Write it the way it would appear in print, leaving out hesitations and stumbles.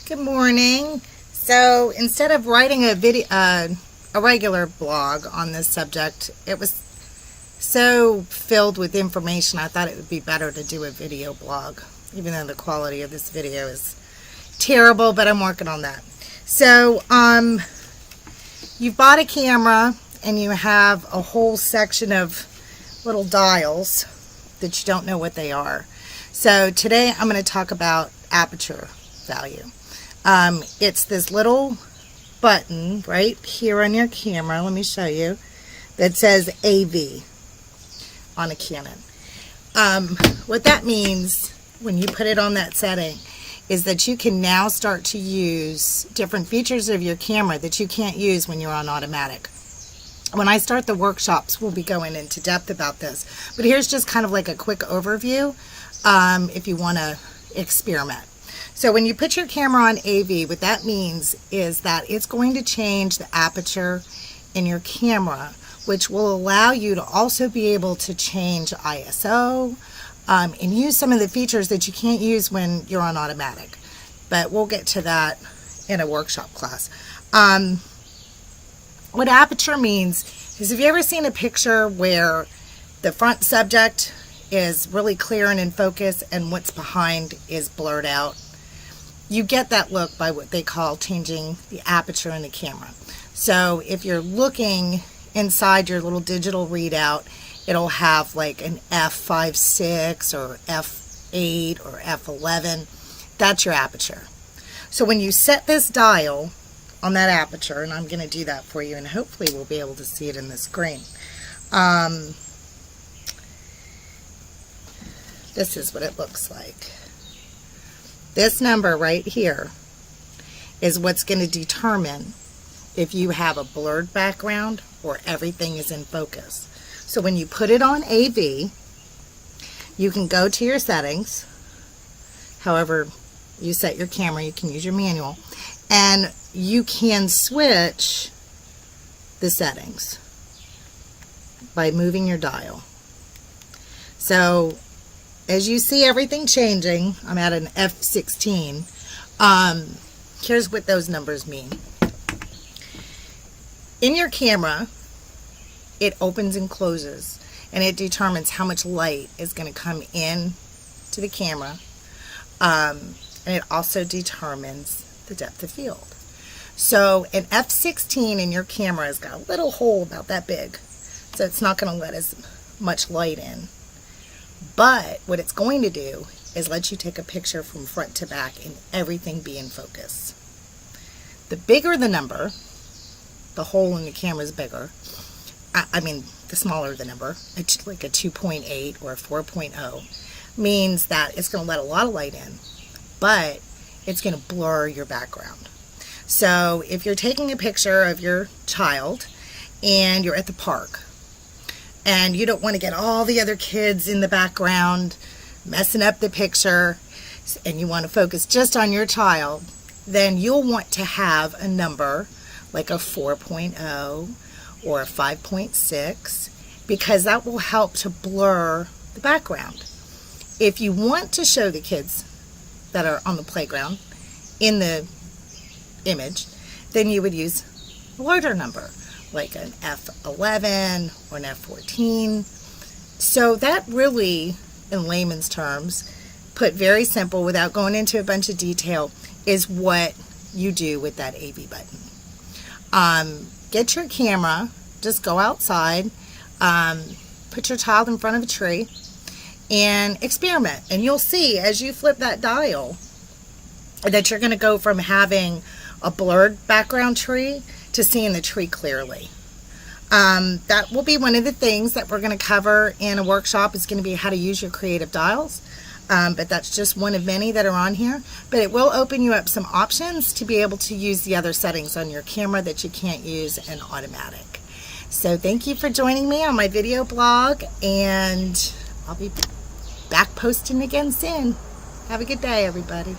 Good morning. So instead of writing a regular blog on this subject, it was so filled with information, I thought it would be better to do a video blog, even though the quality of this video is terrible, but I'm working on that. So you've bought a camera and you have a whole section of little dials that you don't know what they are. So today I'm going to talk about aperture value. It's this little button right here on your camera, let me show you, that says AV on a Canon. What that means when you put it on that setting is that you can now start to use different features of your camera that you can't use when you're on automatic. When I start the workshops, we'll be going into depth about this, but here's just kind of like a quick overview if you want to experiment. So when you put your camera on AV, what that means is that it's going to change the aperture in your camera, which will allow you to also be able to change ISO and use some of the features that you can't use when you're on automatic. But we'll get to that in a workshop class. What aperture means is, have you ever seen a picture where the front subject is really clear and in focus and what's behind is blurred out? You get that look by what they call changing the aperture in the camera. So if you're looking inside your little digital readout, it'll have like an f5.6 or f8 or f11. That's your aperture. So when you set this dial on that aperture, and I'm going to do that for you, and hopefully we'll be able to see it in the screen. This is what it looks like. This number right here is what's going to determine if you have a blurred background or everything is in focus. So when you put it on AV, you can go to your settings, however you set your camera, you can use your manual, and you can switch the settings by moving your dial. So as you see everything changing, I'm at an f16. Here's what those numbers mean. In your camera, it opens and closes, and it determines how much light is going to come in to the camera, and it also determines the depth of field. So an f16 in your camera has got a little hole about that big, so it's not going to let as much light in. But what it's going to do is let you take a picture from front to back and everything be in focus. The bigger the number, the hole in the camera is bigger. I mean, the smaller the number, it's like a 2.8 or a 4.0, means that it's going to let a lot of light in, but it's going to blur your background. So if you're taking a picture of your child and you're at the park, and you don't want to get all the other kids in the background messing up the picture, and you want to focus just on your child, then you'll want to have a number like a 4.0 or a 5.6, because that will help to blur the background. If you want to show the kids that are on the playground in the image, then you would use a larger number, like an f11 or an f14. So that really, in layman's terms, put very simple without going into a bunch of detail, is what you do with that AV button. Get your camera, just go outside, put your child in front of a tree, and experiment. And you'll see as you flip that dial that you're going to go from having a blurred background tree to seeing the tree clearly. That will be one of the things that we're going to cover in a workshop. Is going to be how to use your creative dials, but that's just one of many that are on here. But it will open you up some options to be able to use the other settings on your camera that you can't use in automatic. So thank you for joining me on my video blog, and I'll be back posting again soon. Have a good day, everybody.